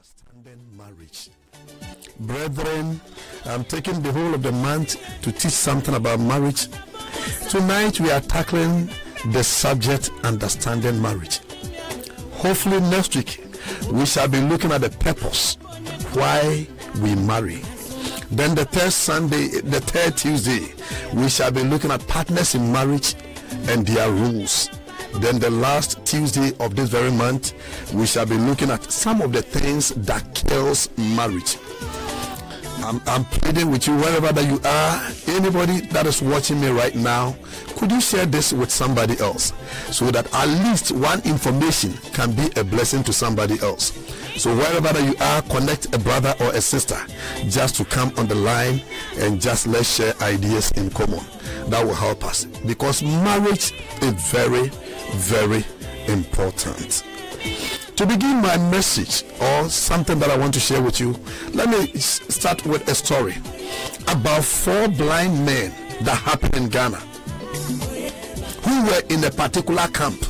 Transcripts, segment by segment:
Understanding marriage. Brethren, I'm taking the whole of the month to teach something about marriage. Tonight we are tackling the subject understanding marriage. Hopefully next week we shall be looking at the purpose why we marry. Then the third Tuesday we shall be looking at partners in marriage and their rules. Then the last Tuesday of this very month we shall be looking at some of the things that kills marriage. I'm pleading with you wherever that you are, anybody that is watching me right now, could you share this with somebody else so that at least one information can be a blessing to somebody else. So wherever that you are, connect a brother or a sister just to come on the line and just let's share ideas in common. That will help us, because marriage is very, very important. To begin my message, or something that I want to share with you, let me start with a story about 4 blind men that happened in Ghana who were in a particular camp.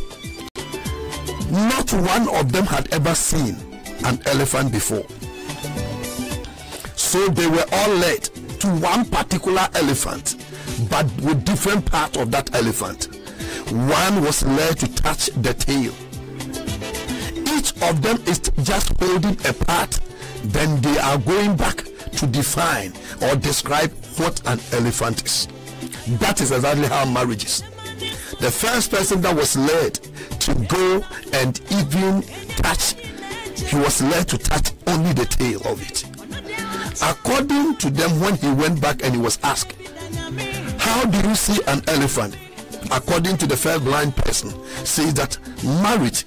Not one of them had ever seen an elephant before. So they were all led to one particular elephant, but with different parts of that elephant. One was led to touch the tail. Each of them is just holding a part, then they are going back to define or describe what an elephant is. That is exactly how marriage is. The first person that was led to go and even touch, he was led to touch only the tail of it. According to them, when he went back and he was asked, how do you see an elephant? According to the first blind person, says that marriage,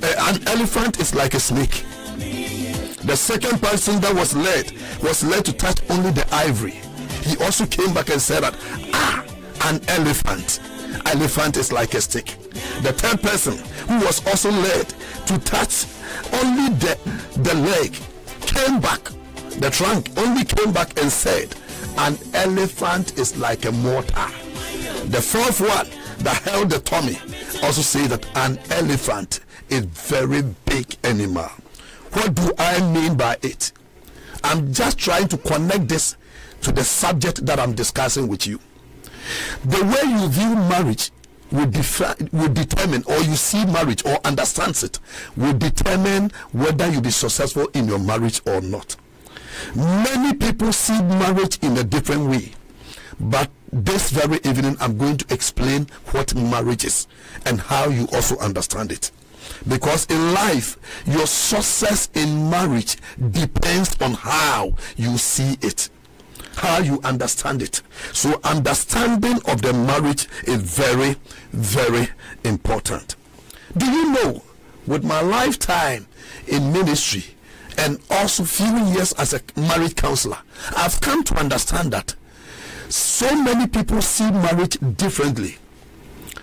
an elephant is like a snake. The second person that was led to touch only the ivory. He also came back and said that an elephant is like a stick. The third person, who was also led to touch only the leg, came back, the trunk only came back and said an elephant is like a mortar. The fourth one that held the tummy also said that an elephant is very big animal. What do I mean by it? I'm just trying to connect this to the subject that I'm discussing with you. The way you view marriage will determine, or you see marriage or understands it, will determine whether you'll be successful in your marriage or not. Many people see marriage in a different way, but this very evening I'm going to explain what marriage is and how you also understand it. Because in life, your success in marriage depends on how you see it, how you understand it. So understanding of the marriage is very, very important. Do you know, with my lifetime in ministry and also few years as a marriage counselor, I've come to understand that so many people see marriage differently.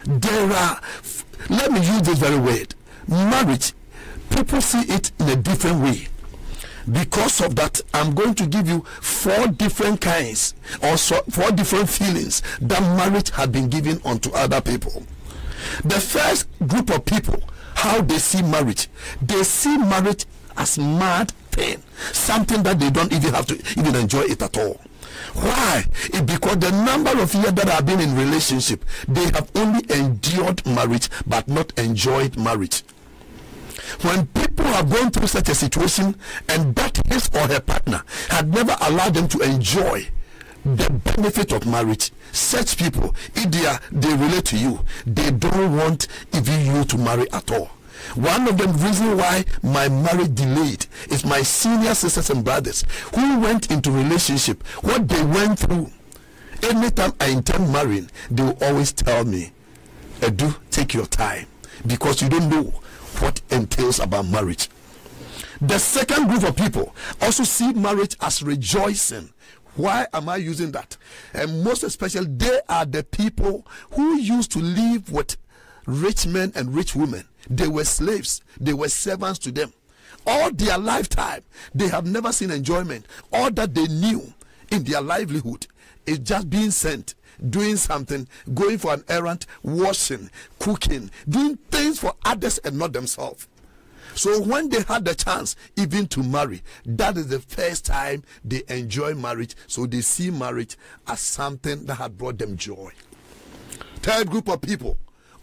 Let me use this very word, marriage, people see it in a different way. Because of that, I'm going to give you 4 different kinds, or 4 different feelings that marriage has been given unto other people. The first group of people, how they see marriage, they see marriage as mad thing, something that they don't even have to even enjoy it at all. Why? It's because the number of years that have been in relationship, they have only endured marriage but not enjoyed marriage. When people have gone through such a situation and that his or her partner had never allowed them to enjoy the benefit of marriage, such people, if they relate to you, they don't want even you to marry at all. One of the reasons why my marriage delayed is my senior sisters and brothers who went into relationship, what they went through. Anytime I intend marrying, they will always tell me, Edu, take your time, because you don't know what entails about marriage. The second group of people also see marriage as rejoicing. Why am I using that? And most especially, they are the people who used to live with rich men and rich women. They were slaves, they were servants to them. All their lifetime, they have never seen enjoyment. All that they knew in their livelihood is just being sent, doing something, going for an errand, washing, cooking, doing things for others and not themselves. So when they had the chance even to marry, that is the first time they enjoy marriage. So they see marriage as something that had brought them joy. Third group of people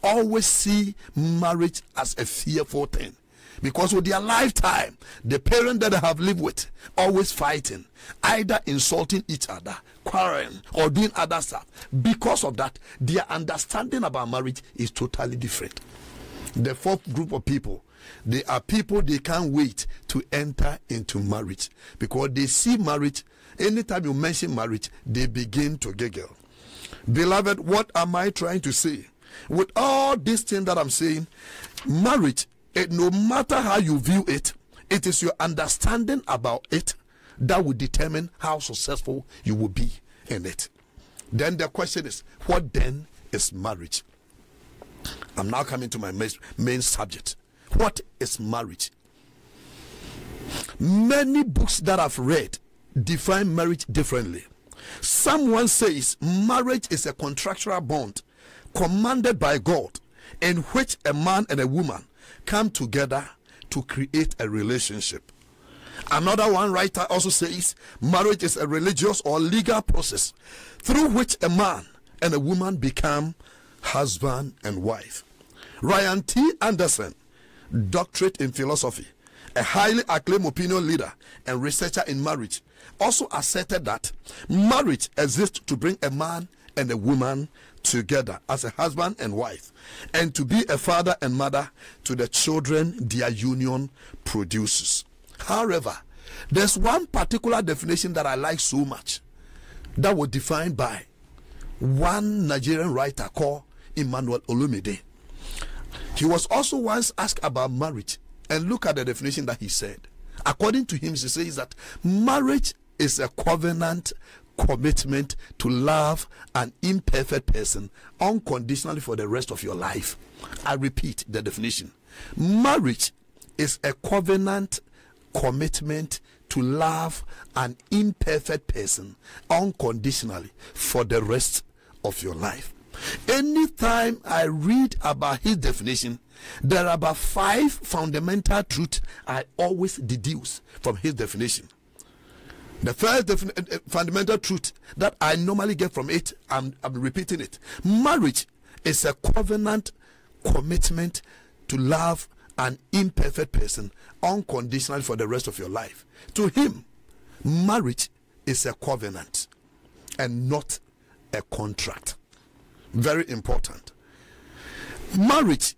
always see marriage as a fearful thing, because with their lifetime, the parent that they have lived with always fighting, either insulting each other, quarreling, or doing other stuff. Because of that, their understanding about marriage is totally different. The fourth group of people, they are people they can't wait to enter into marriage, because they see marriage, anytime you mention marriage, they begin to giggle. Beloved, what am I trying to say? With all these things that I'm saying, marriage, no matter how you view it, it is your understanding about it that will determine how successful you will be in it. Then the question is, what then is marriage? I'm now coming to my main subject. What is marriage? Many books that I've read define marriage differently. Someone says marriage is a contractual bond commanded by God, in which a man and a woman come together to create a relationship. Another one writer also says marriage is a religious or legal process through which a man and a woman become husband and wife. Ryan T. Anderson, doctorate in philosophy, a highly acclaimed opinion leader and researcher in marriage, also asserted that marriage exists to bring a man and a woman together as a husband and wife, and to be a father and mother to the children their union produces. However, there's one particular definition that I like so much that was defined by one Nigerian writer called Emmanuel Olumide. He was also once asked about marriage, and look at the definition that he said. According to him, he says that marriage is a covenant commitment to love an imperfect person unconditionally for the rest of your life. I repeat the definition. Marriage is a covenant commitment to love an imperfect person unconditionally for the rest of your life. Anytime I read about his definition, there are about 5 fundamental truths I always deduce from his definition. The first fundamental truth that I normally get from it, I'm repeating it. Marriage is a covenant commitment to love an imperfect person unconditionally for the rest of your life. To him, marriage is a covenant and not a contract. Very important. Marriage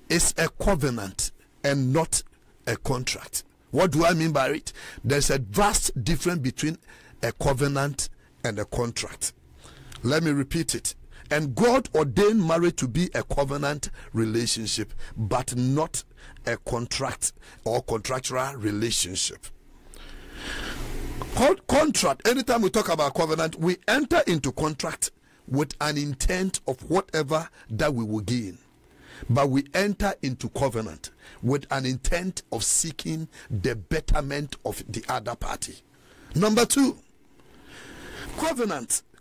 is a covenant and not a contract. What do I mean by it? There's a vast difference between a covenant and a contract. Let me repeat it. And God ordained marriage to be a covenant relationship, but not a contract or contractual relationship. Contract, anytime we talk about covenant, we enter into contract with an intent of whatever that we will gain. But we enter into covenant with an intent of seeking the betterment of the other party. Number 2,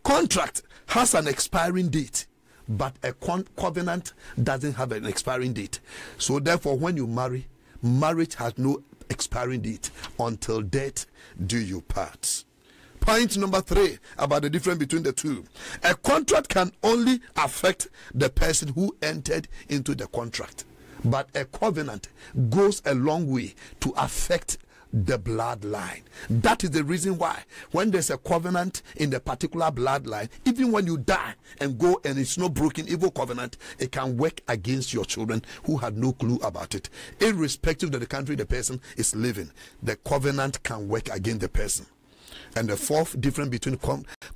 contract has an expiring date, but a covenant doesn't have an expiring date. So therefore, when you marry, marriage has no expiring date. Until death do you part. Point number 3 about the difference between the two. A contract can only affect the person who entered into the contract, but a covenant goes a long way to affect the bloodline. That is the reason why when there's a covenant in the particular bloodline, even when you die and go and it's not broken, evil covenant, it can work against your children who had no clue about it. Irrespective of the country the person is living, the covenant can work against the person. And the fourth difference between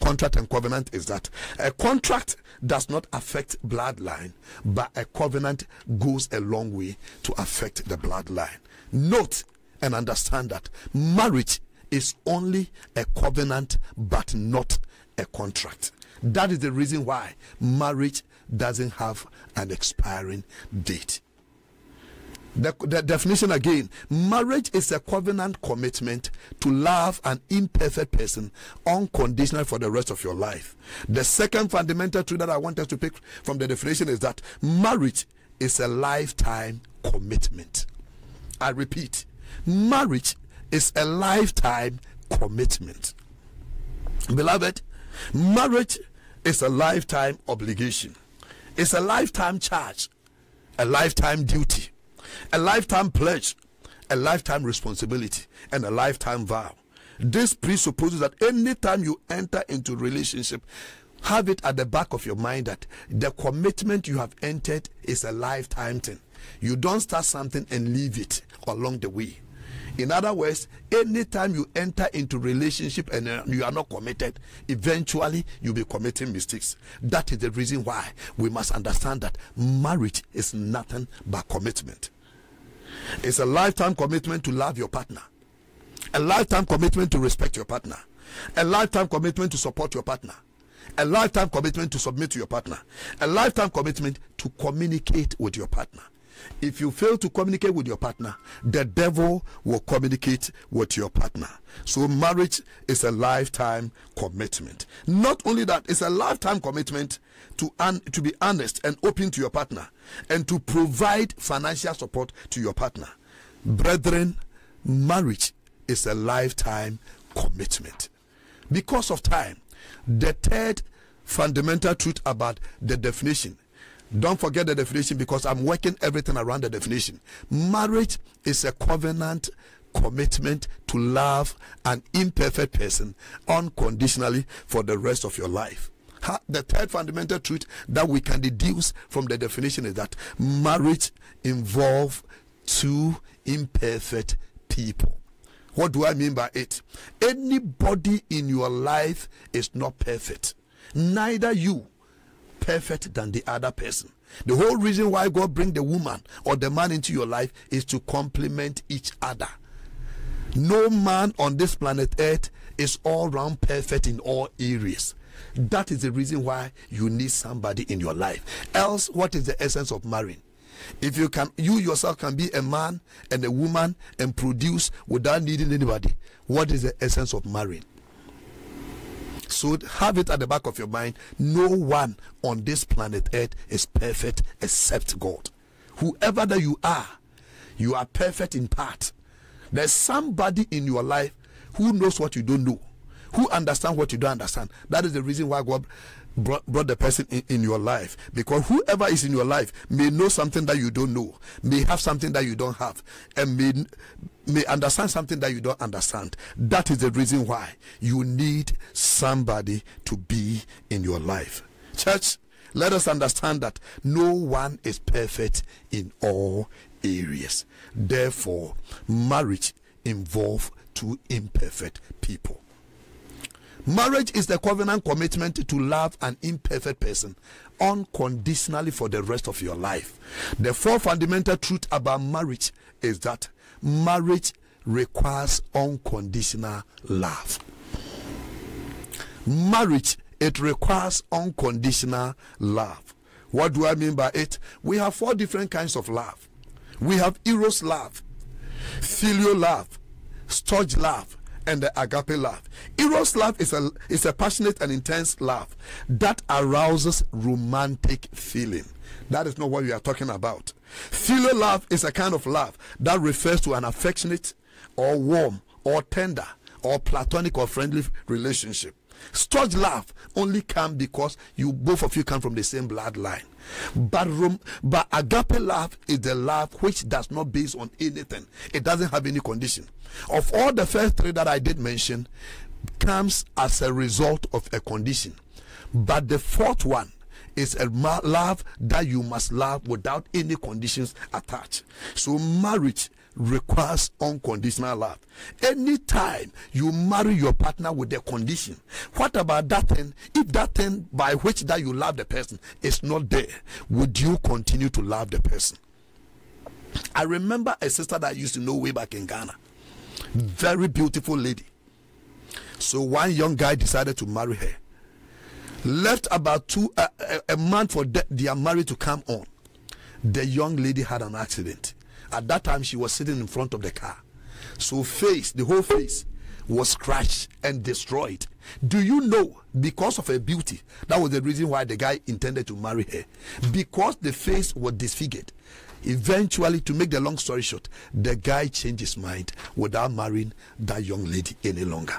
contract and covenant is that a contract does not affect bloodline, but a covenant goes a long way to affect the bloodline. Note and understand that marriage is only a covenant but not a contract. That is the reason why marriage doesn't have an expiring date. The definition again: marriage is a covenant commitment to love an imperfect person unconditionally for the rest of your life. The second fundamental truth that I want us to pick from the definition is that marriage is a lifetime commitment. I repeat, marriage is a lifetime commitment. Beloved, marriage is a lifetime obligation. It's a lifetime charge, a lifetime duty, a lifetime pledge, a lifetime responsibility, and a lifetime vow. This presupposes that anytime you enter into a relationship, have it at the back of your mind that the commitment you have entered is a lifetime thing. You don't start something and leave it along the way. In other words, anytime you enter into relationship and you are not committed, eventually you'll be committing mistakes. That is the reason why we must understand that marriage is nothing but commitment. It's a lifetime commitment to love your partner, a lifetime commitment to respect your partner, a lifetime commitment to support your partner, a lifetime commitment to submit to your partner, a lifetime commitment to communicate with your partner. If you fail to communicate with your partner, the devil will communicate with your partner. So marriage is a lifetime commitment. Not only that, it's a lifetime commitment to be honest and open to your partner and to provide financial support to your partner. Brethren, marriage is a lifetime commitment. Because of time, the third fundamental truth about the definition, don't forget the definition because I'm working everything around the definition. Marriage is a covenant commitment to love an imperfect person unconditionally for the rest of your life. The third fundamental truth that we can deduce from the definition is that marriage involves two imperfect people. What do I mean by it? Anybody in your life is not perfect. Neither you perfect than the other person. The whole reason why God bring the woman or the man into your life is to complement each other. No man on this planet Earth is all round perfect in all areas. That is the reason why you need somebody in your life. Else, what is the essence of marrying? If you yourself can be a man and a woman and produce without needing anybody, what is the essence of marrying? So have it at the back of your mind. No one on this planet Earth is perfect except God. Whoever that you are perfect in part. There's somebody in your life who knows what you don't know, who understands what you don't understand. That is the reason why God brought the person in your life, because whoever is in your life may know something that you don't know, may have something that you don't have, and may understand something that you don't understand. That is the reason why you need somebody to be in your life. Church, let us understand that no one is perfect in all areas. Therefore, marriage involves two imperfect people. Marriage is the covenant commitment to love an imperfect person unconditionally for the rest of your life. The fourth fundamental truth about marriage is that marriage requires unconditional love. Marriage, it requires unconditional love. What do I mean by it? We have four different kinds of love. We have eros love, filial love, storge love, and the agape love. Eros love is a passionate and intense love that arouses romantic feeling. That is not what we are talking about. Filial love is a kind of love that refers to an affectionate or warm or tender or platonic or friendly relationship. Storge love only comes because both of you come from the same bloodline. But agape love is the love which does not base on anything. It doesn't have any condition. Of all the first three that I did mention, comes as a result of a condition. But the fourth one is a love that you must love without any conditions attached. So marriage requires unconditional love. Anytime you marry your partner with a condition, what about that thing? If that thing by which that you love the person is not there, would you continue to love the person? I remember a sister that I used to know way back in Ghana. Very beautiful lady. So one young guy decided to marry her. Left about a month for their marriage to come on. The young lady had an accident. At that time, she was sitting in front of the car. So the whole face was crushed and destroyed. Do you know, because of her beauty, that was the reason why the guy intended to marry her. Because the face was disfigured, Eventually, to make the long story short, the guy changed his mind without marrying that young lady any longer.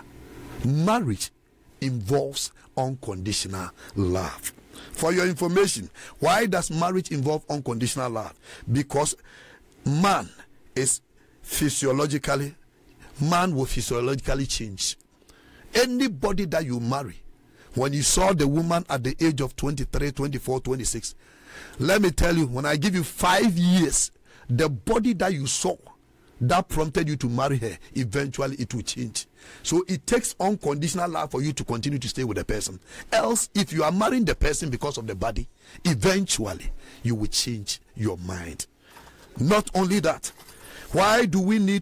Marriage involves unconditional love. For your information, why does marriage involve unconditional love? Because man will physiologically change. Anybody that you marry, when you saw the woman at the age of 23, 24, 26, let me tell you, when I give you 5 years, the body that you saw that prompted you to marry her, eventually it will change. So it takes unconditional love for you to continue to stay with the person. Else, if you are marrying the person because of the body, eventually you will change your mind. Not only that, why do we need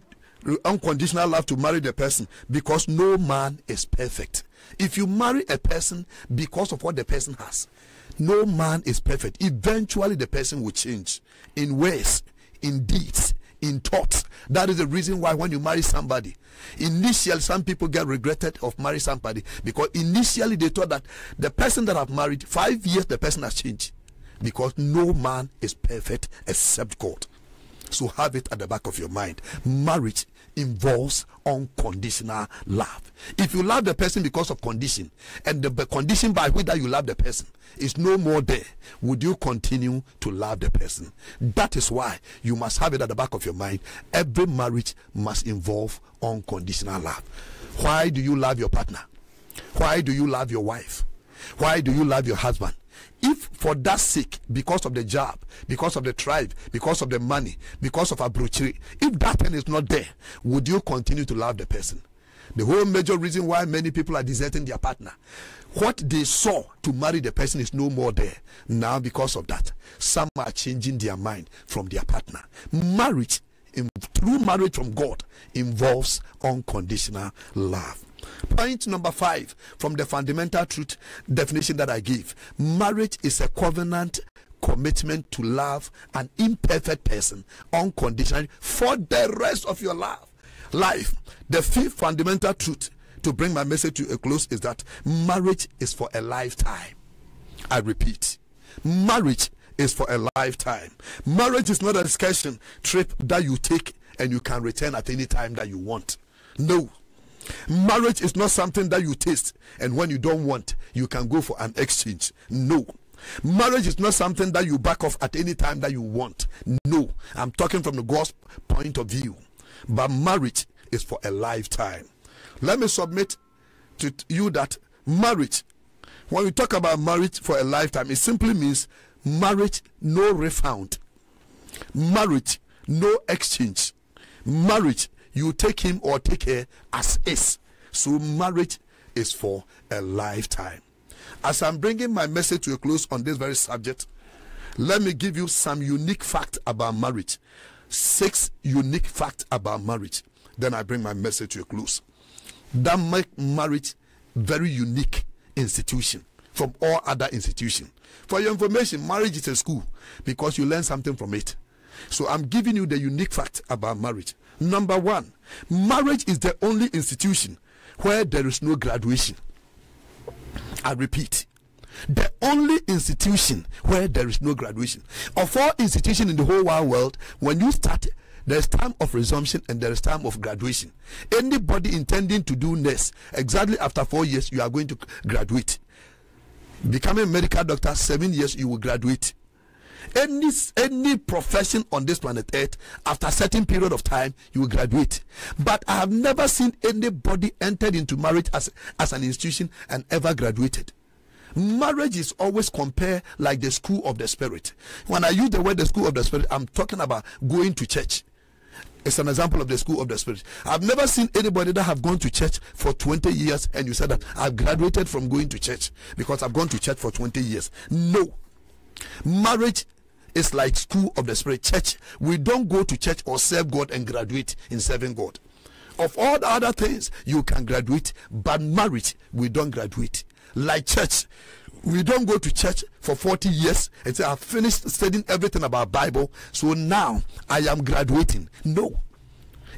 unconditional love to marry the person? Because no man is perfect. If you marry a person because of what the person has, no man is perfect. Eventually the person will change in ways, in deeds, in thoughts. That is the reason why when you marry somebody, initially some people get regretted of marrying somebody, because initially they thought that the person that I've married, 5 years the person has changed, because no man is perfect except God. So have it at the back of your mind. Marriage involves unconditional love. If you love the person because of condition, and the condition by which that you love the person is no more there, would you continue to love the person? That is why you must have it at the back of your mind. Every marriage must involve unconditional love. Why do you love your partner? Why do you love your wife? Why do you love your husband? If for that sake, because of the job, because of the tribe, because of the money, because of a brochure, if that thing is not there, would you continue to love the person? The whole major reason why many people are deserting their partner, what they saw to marry the person is no more there. Now because of that, some are changing their mind from their partner. Marriage, true marriage from God, involves unconditional love. Point number 5 from the fundamental truth definition that I gave: marriage is a covenant commitment to love an imperfect person unconditionally for the rest of your life. The 5th fundamental truth to bring my message to a close is that marriage is for a lifetime. I repeat, marriage is for a lifetime. Marriage is not an excursion trip that you take and you can return at any time that you want. No. Marriage is not something that you taste and when you don't want, you can go for an exchange. No. Marriage is not something that you back off at any time that you want. No. I'm talking from the God's point of view. But marriage is for a lifetime. Let me submit to you that marriage, when we talk about marriage for a lifetime, it simply means marriage, no refund. Marriage, no exchange. Marriage, you take him or take her as is. So marriage is for a lifetime. As I'm bringing my message to a close on this very subject, let me give you some unique facts about marriage. 6 unique facts about marriage. Then I bring my message to a close. That make marriage very unique institution from all other institutions. For your information, marriage is a school because you learn something from it. So I'm giving you the unique fact about marriage. Number 1, marriage is the only institution where there is no graduation. I repeat, the only institution where there is no graduation. Of all institutions in the whole wide world, when you start, there is time of resumption and there is time of graduation. Anybody intending to do nurse, exactly after 4 years, you are going to graduate. Becoming a medical doctor, 7 years, you will graduate. Any profession on this planet Earth, after a certain period of time, you will graduate. But I have never seen anybody entered into marriage as an institution and ever graduated. Marriage is always compared like the school of the spirit. When I use the word the school of the spirit, I'm talking about going to church. It's an example of the school of the spirit. I've never seen anybody that have gone to church for 20 years and you said that I've graduated from going to church because I've gone to church for 20 years. No. Marriage is like school of the spirit. Church, we don't go to church or serve God and graduate in serving God. Of all the other things, you can graduate, but marriage, we don't graduate. Like church, we don't go to church for 40 years and say, I've finished studying everything about Bible, so now I am graduating. No.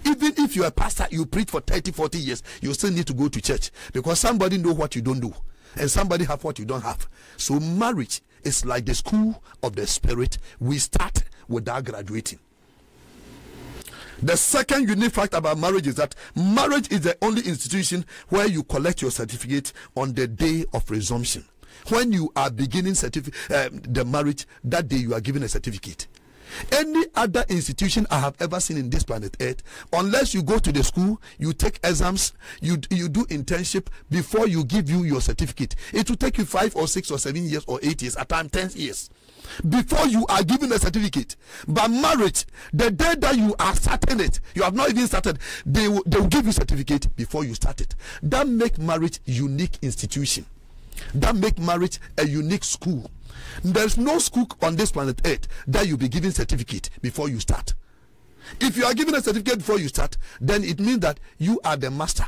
Even if you're a pastor, you preach for 30, 40 years, you still need to go to church because somebody know what you don't do and somebody have what you don't have. So marriage is like the school of the spirit. We start without graduating. The second unique fact about marriage is that marriage is the only institution where you collect your certificate on the day of resumption. When you are beginning the marriage, that day you are given a certificate. Any other institution I have ever seen in this planet Earth, unless you go to the school, you take exams, you do internship before you give you your certificate, it will take you 5 or 6 or 7 years or 8 years, at times 10 years before you are given a certificate. But marriage, the day that you are starting it, you have not even started, they will give you certificate before you start it. That make marriage unique institution. That make marriage a unique school. There's no school on this planet Earth that you'll be given certificate before you start. If you are given a certificate before you start, then it means that you are the master.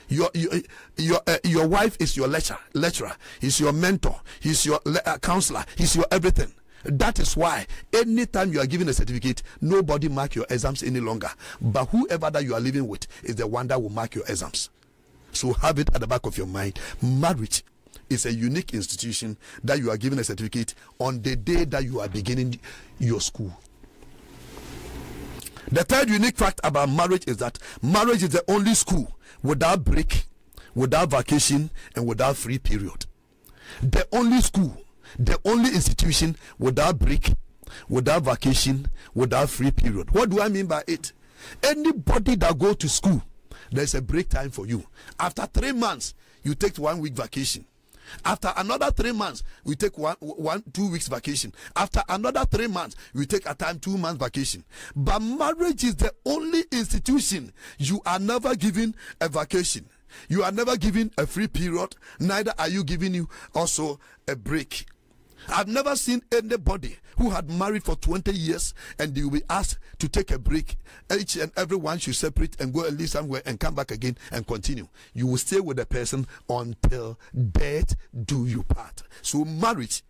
Your wife is your lecturer, he's your mentor, he's your counselor, he's your everything. That is why anytime you are given a certificate, nobody mark your exams any longer. But whoever that you are living with is the one that will mark your exams. So have it at the back of your mind. Marriage is a unique institution that you are given a certificate on the day that you are beginning your school. The third unique fact about marriage is that marriage is the only school without break, without vacation, and without free period. The only school, the only institution without break, without vacation, without free period. What do I mean by it? Anybody that go to school, there's a break time for you. After 3 months, you take 1 week vacation. After another 3 months, we take 2 weeks vacation. After another 3 months, we take a time 2 months vacation. But marriage is the only institution you are never given a vacation. You are never given a free period. Neither are you giving you also a break. I've never seen anybody who had married for 20 years and they will be asked to take a break. Each and every one should separate and go and live somewhere and come back again and continue. You will stay with the person until death do you part. So marriage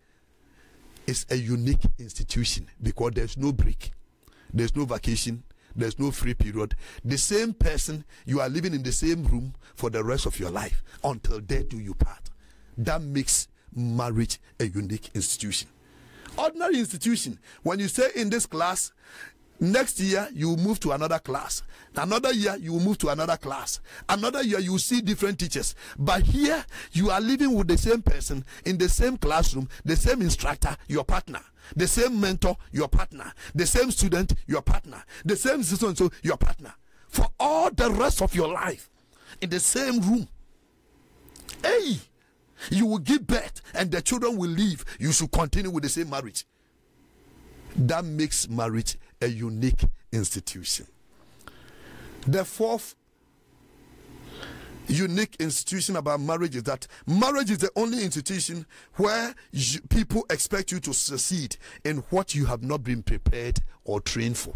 is a unique institution because there's no break, there's no vacation, there's no free period. The same person, you are living in the same room for the rest of your life until death do you part. That makes marriage a unique institution. Ordinary institution, when you say in this class, next year you will move to another class, another year you will move to another class, another year you will see different teachers. But here you are living with the same person in the same classroom, the same instructor, your partner, the same mentor, your partner, the same student, your partner, the same system, so your partner, for all the rest of your life in the same room. Hey, you will give birth and the children will leave. You should continue with the same marriage. That makes marriage a unique institution. The fourth unique institution about marriage is that marriage is the only institution where people expect you to succeed in what you have not been prepared or trained for.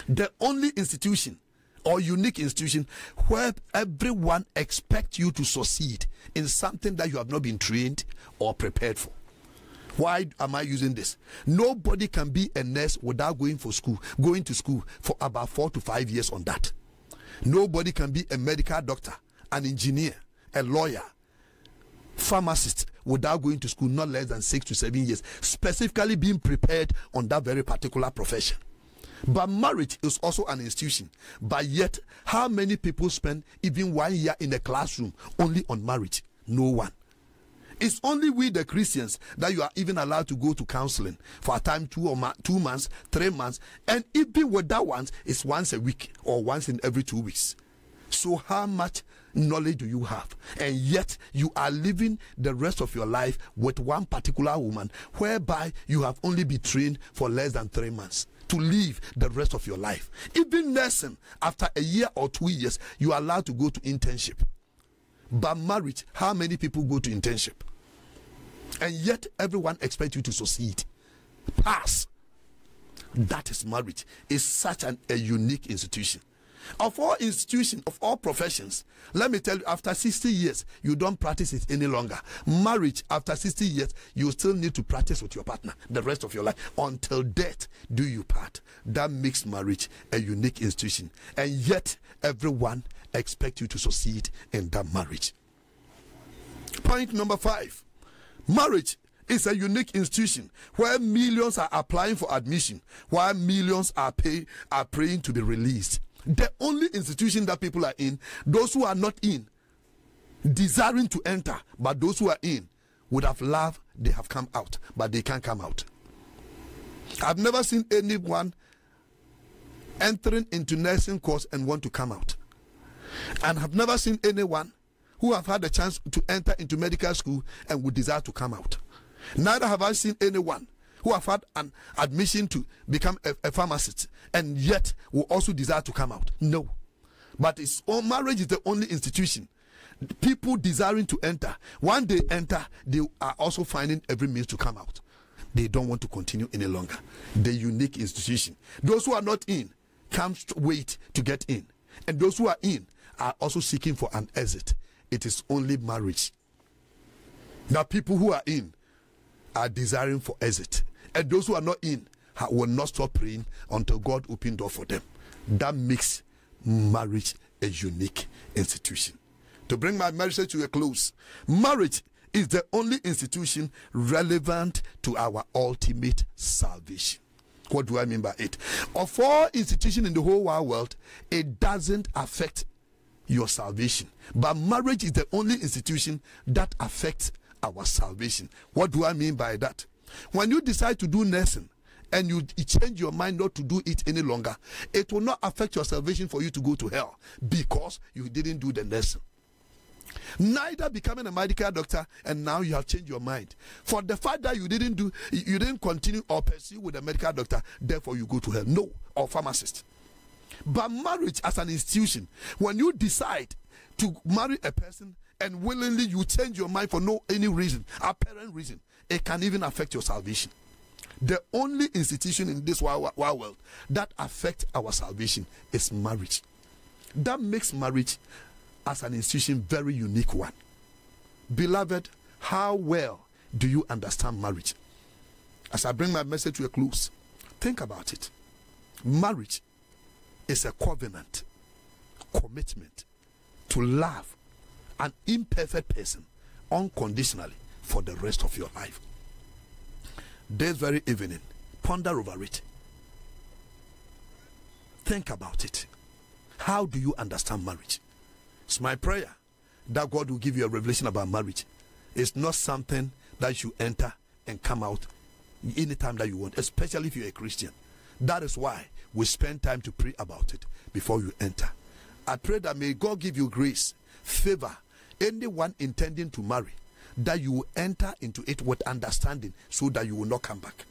The only institution or unique institution where everyone expects you to succeed in something that you have not been trained or prepared for. Why am I using this? Nobody can be a nurse without going to school for about 4 to 5 years on that. Nobody can be a medical doctor, an engineer, a lawyer, pharmacist without going to school not less than 6 to 7 years, specifically being prepared on that very particular profession. But marriage is also an institution. But yet, how many people spend even 1 year in a classroom only on marriage? No one. It's only we the Christians that you are even allowed to go to counseling for a time 2 months, 3 months, and even with that one, it's once a week or once in every 2 weeks. So how much knowledge do you have? And yet you are living the rest of your life with one particular woman whereby you have only been trained for less than 3 months to live the rest of your life. Even nursing, after a year or 2 years, you are allowed to go to internship. But marriage, how many people go to internship? And yet everyone expects you to succeed, pass. That is marriage. It's such a unique institution. Of all institutions, of all professions, let me tell you, after 60 years, you don't practice it any longer. Marriage, after 60 years, you still need to practice with your partner the rest of your life. Until death do you part. That makes marriage a unique institution. And yet, everyone expects you to succeed in that marriage. Point number 5. Marriage is a unique institution where millions are applying for admission, while millions are praying to be released. The only institution that people are in, those who are not in, desiring to enter, but those who are in would have loved, they have come out, but they can't come out. I've never seen anyone entering into nursing course and want to come out. And I've never seen anyone who have had the chance to enter into medical school and would desire to come out. Neither have I seen anyone who have had an admission to become a pharmacist and yet will also desire to come out. No. But marriage is the only institution. People desiring to enter, when they enter, they are also finding every means to come out. They don't want to continue any longer. The unique institution. Those who are not in can't wait to get in. And those who are in are also seeking for an exit. It is only marriage. Now people who are in are desiring for exit. And those who are not in will not stop praying until God opens door for them. That makes marriage a unique institution. To bring my message to a close, marriage is the only institution relevant to our ultimate salvation. What do I mean by it? Of all institutions in the whole wide world, it doesn't affect your salvation. But marriage is the only institution that affects our salvation. What do I mean by that? When you decide to do nursing and you change your mind not to do it any longer, it will not affect your salvation for you to go to hell because you didn't do the nursing. Neither becoming a medical doctor and now you have changed your mind. For the fact that you didn't continue or pursue with a medical doctor, therefore you go to hell. No, or pharmacist. But marriage as an institution, when you decide to marry a person and willingly you change your mind for any reason, apparent reason, it can even affect your salvation. The only institution in this wide world that affects our salvation is marriage. That makes marriage as an institution very unique one. Beloved, how well do you understand marriage? As I bring my message to a close, think about it. Marriage is a covenant, commitment to love an imperfect person unconditionally for the rest of your life. This very evening, ponder over it. Think about it. How do you understand marriage? It's my prayer that God will give you a revelation about marriage. It's not something that you enter and come out anytime that you want, especially if you're a Christian. That is why we spend time to pray about it before you enter. I pray that may God give you grace, favor, anyone intending to marry, that you will enter into it with understanding so that you will not come back.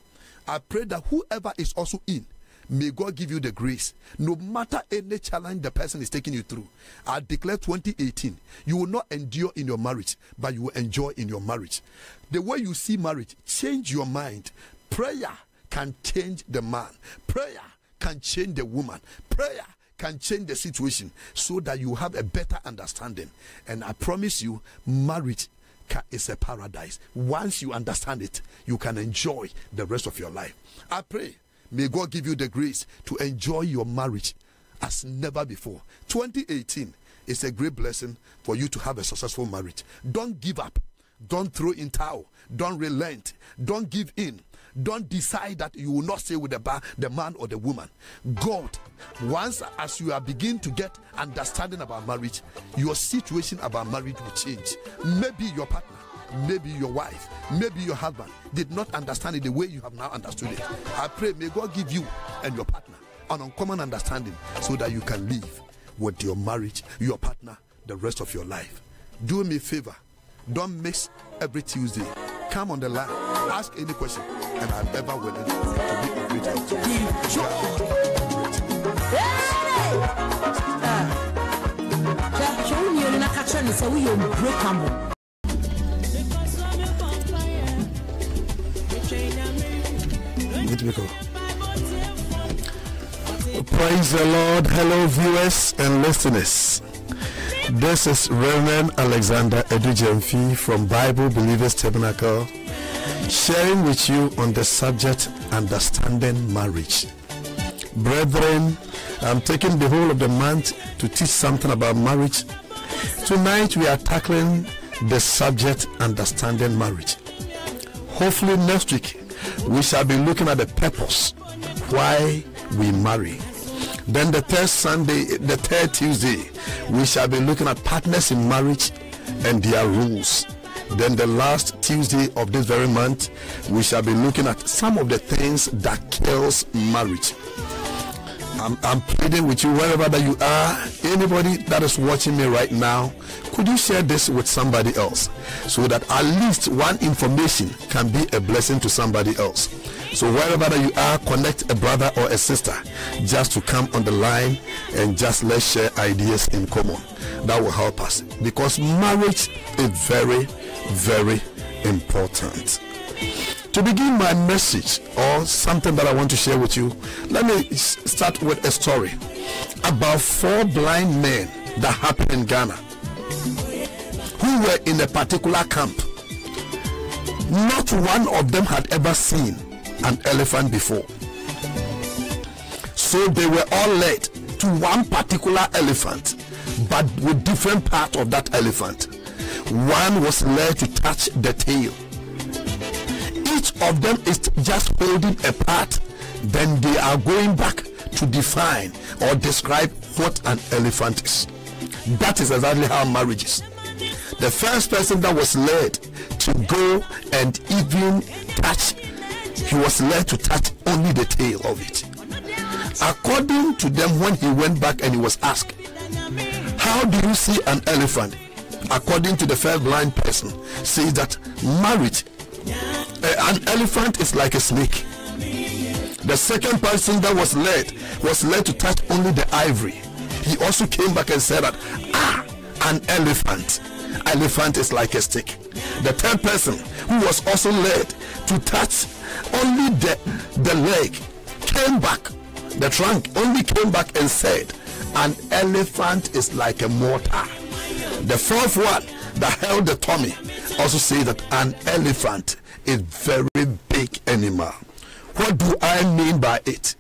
I pray that whoever is also in, may God give you the grace, no matter any challenge the person is taking you through. I declare 2018, you will not endure in your marriage, but you will enjoy in your marriage. The way you see marriage, change your mind. Prayer can change the man. Prayer can change the woman. Prayer can change the situation so that you have a better understanding. And I promise you, marriage is a paradise. Once you understand it, you can enjoy the rest of your life. I pray, may God give you the grace to enjoy your marriage as never before. 2018 is a great blessing for you to have a successful marriage. Don't give up. Don't throw in towel. Don't relent. Don't give in. Don't decide that you will not stay with the man or the woman. God, once as you are beginning to get understanding about marriage, your situation about marriage will change. Maybe your partner, maybe your wife, maybe your husband did not understand it the way you have now understood it. I pray, may God give you and your partner an uncommon understanding so that you can live with your marriage, your partner, the rest of your life. Do me a favor. Don't miss every Tuesday. Come on the line, ask any question, and I'm ever willing to be a great help to you. Praise the Lord. Hello viewers and listeners. This is Reverend Alexander Edujemfi from Bible Believers Tabernacle, sharing with you on the subject understanding marriage. Brethren, I'm taking the whole of the month to teach something about marriage. Tonight we are tackling the subject understanding marriage. Hopefully next week we shall be looking at the purpose why we marry. Then the third Tuesday, we shall be looking at partners in marriage and their rules. Then the last Tuesday of this very month, we shall be looking at some of the things that kills marriage. I'm pleading with you wherever that you are, anybody that is watching me right now, could you share this with somebody else so that at least one information can be a blessing to somebody else. So wherever that you are, connect a brother or a sister just to come on the line and just let's share ideas in common. That will help us, because marriage is very, very important. To begin my message, or something that I want to share with you, let me start with a story about 4 blind men that happened in Ghana who were in a particular camp. Not one of them had ever seen an elephant before. So they were all led to one particular elephant, but with different parts of that elephant. One was led to touch the tail. Each of them is just holding a part, then they are going back to define or describe what an elephant is. That is exactly how marriage is. The first person that was led to go and even touch, he was led to touch only the tail of it. According to them, when he went back and he was asked, how do you see an elephant? According to the first blind person, says that marriage, an elephant is like a snake. The second person that was led to touch only the ivory. He also came back and said that, an elephant is like a stick. The third person, who was also led to touch only the leg, came back, the trunk only came back and said, an elephant is like a mortar. The fourth one that held the tummy also said that an elephant is very big animal. What do I mean by it?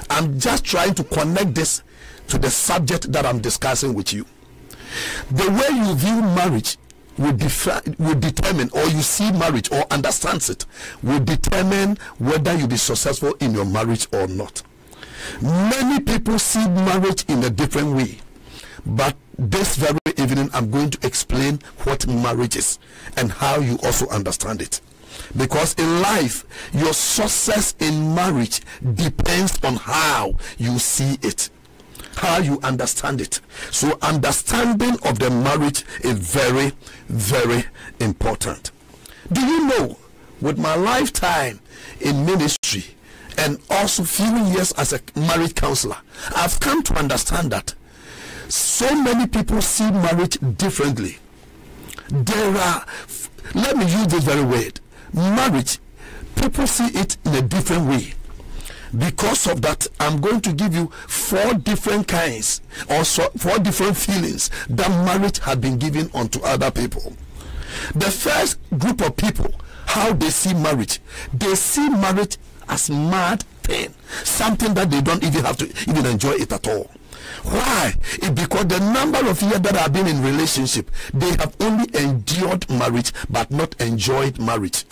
I'm just trying to connect this to the subject that I'm discussing with you. The way you view marriage will determine, or you see marriage or understands it, will determine whether you'll be successful in your marriage or not. Many people see marriage in a different way, but this very evening I'm going to explain what marriage is and how you also understand it. Because in life, your success in marriage depends on how you see it, how you understand it. So understanding of the marriage is very, very important. Do you know, with my lifetime in ministry and also few years as a marriage counselor, I've come to understand that so many people see marriage differently. Let me use this very word, marriage, people see it in a different way. Because of that, I'm going to give you 4 different kinds, or 4 different feelings that marriage has been given unto other people. The first group of people, how they see marriage, they see marriage as mad thing, something that they don't even have to even enjoy it at all. Why? It's because the number of years that have been in relationship, they have only endured marriage but not enjoyed marriage.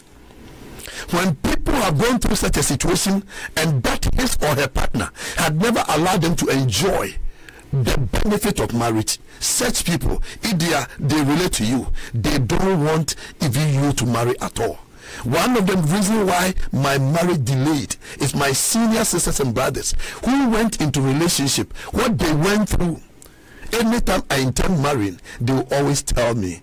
When people have gone through such a situation and that his or her partner had never allowed them to enjoy the benefit of marriage, such people, if they relate to you, they don't want even you to marry at all. One of the reasons why my marriage delayed is my senior sisters and brothers who went into relationship, what they went through. Anytime I intend marrying, they will always tell me,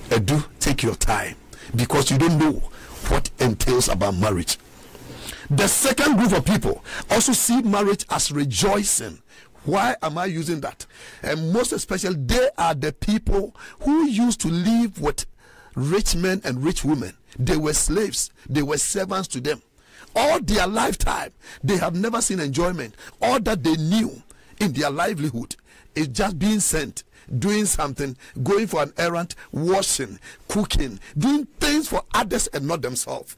Edu, take your time, because you don't know what entails about marriage. The second group of people also see marriage as rejoicing. Why am I using that? And most especially, they are the people who used to live with rich men and rich women. They were slaves, they were servants to them. All their lifetime, they have never seen enjoyment. All that they knew in their livelihood is just being sent, doing something, going for an errand, washing, cooking, doing things for others and not themselves.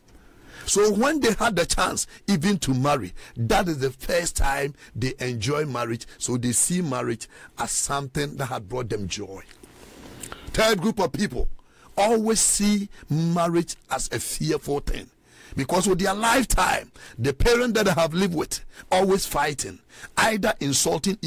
So when they had the chance even to marry, that is the first time they enjoy marriage. So they see marriage as something that had brought them joy. Third group of people always see marriage as a fearful thing. Because with their lifetime, the parent that I have lived with, always fighting, either insulting